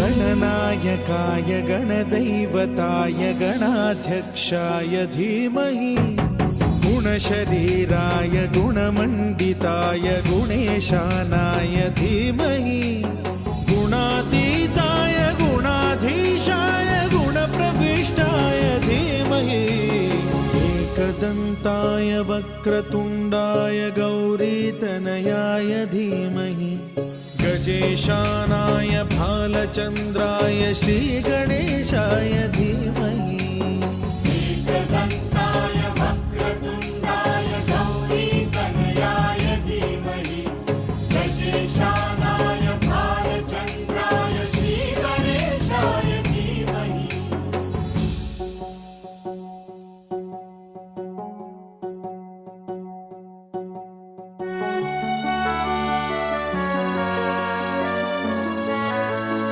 गणनायकाय गणदैवताय गणाध्यक्षाय धीमहि गुणशरीराय गुणमण्डिताय गुणेशानाय धीमहि गुणातीताय गुणाधीशाय गुणप्रविष्टाय धीमहि एकदन्ताय वक्रतुण्डाय गौरीतनयाय धीमहि गजेशानाय भालचन्द्राय श्रीगणेशाय धीमहि